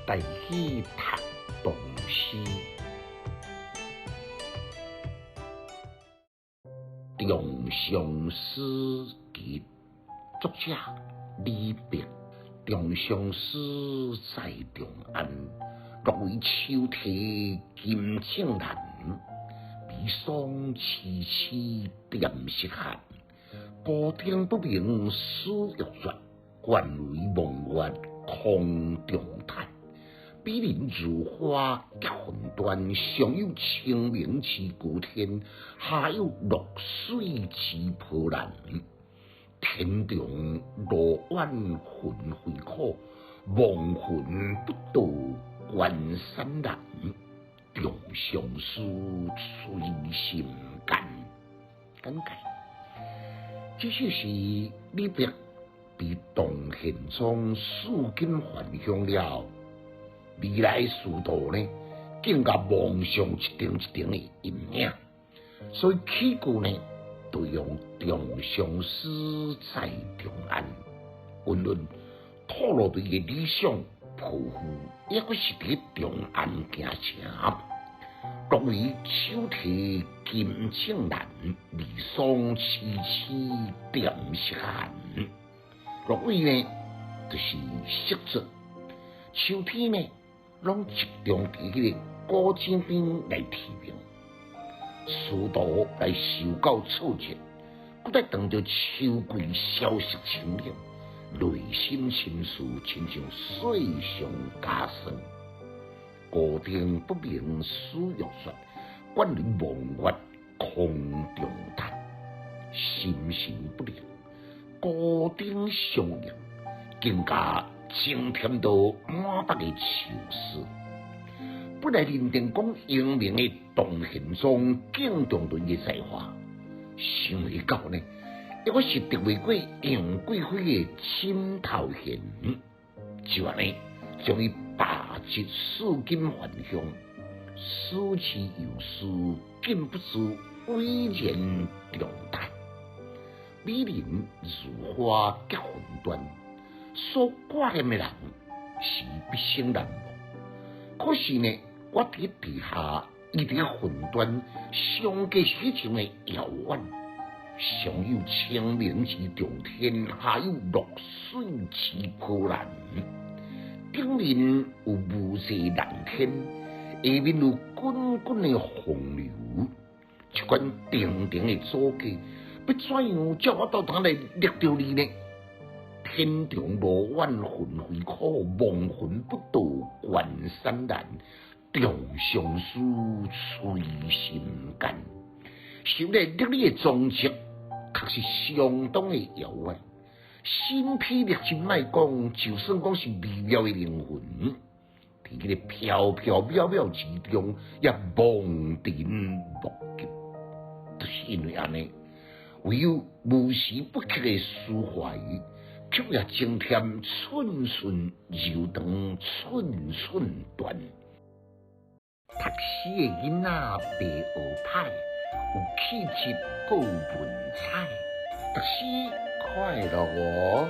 带去读唐诗。《长相思》集，作者李白。长相思，在长安，落为秋啼金井阑。微霜凄凄点湿寒，孤灯不明思欲绝。愿为梦月空中叹。比邻如花结魂断，上有清明起孤天，下有绿水起波澜。天中路远魂飞苦，亡魂不到关山难。长相思，催心间。简介：这就是李白被唐宪宗赐金还乡了，未来仕途呢，更加蒙上一顶一顶的阴影。所以起句呢，就用长相思在长安，无论透露对嘅理想抱负，抑或是伫长安行程。落为秋啼金井阑，微霜凄凄点湿寒。落位呢，就是色泽。秋天呢，拢集中伫迄个古井边来提名，殊途来受到挫折，搁再当着秋季消息清凉，内心情绪亲像雪上加霜。孤灯不明思欲绝，愿为梦月空中叹。心神不宁，孤灯相映，更加增添到满腹的愁思。本来认定讲英明的唐宪宗敬重对伊才华，想未到呢，抑或是敌袂过杨贵妃的亲头贤，就安尼将伊罢职赐金还乡。思之又思，竟不知为人重叹。美人如花结魂断，所挂念的人是毕生难忘。可是呢，我伫地下，伊伫魂断，相隔许长的遥远。上有清明起中天，下有绿水起波澜。顶面有雾气蓝天，下面有滚滚的洪流。一款定定的阻隔，要怎样叫我到头来掠到你呢？天中路远魂飞苦，亡魂不到关山难。长相思，催心间。想来得你的踪迹，确实相当的遥远。身披烈尽莫讲，就算讲是微妙的灵魂，伫迄个飘飘渺渺之中，也忘尘莫及。就是因为安尼，唯有无时不刻的抒怀，却也增添寸寸柔肠，寸寸断。读诗的囡仔白学歹，有气质，够文采。读诗快乐哦！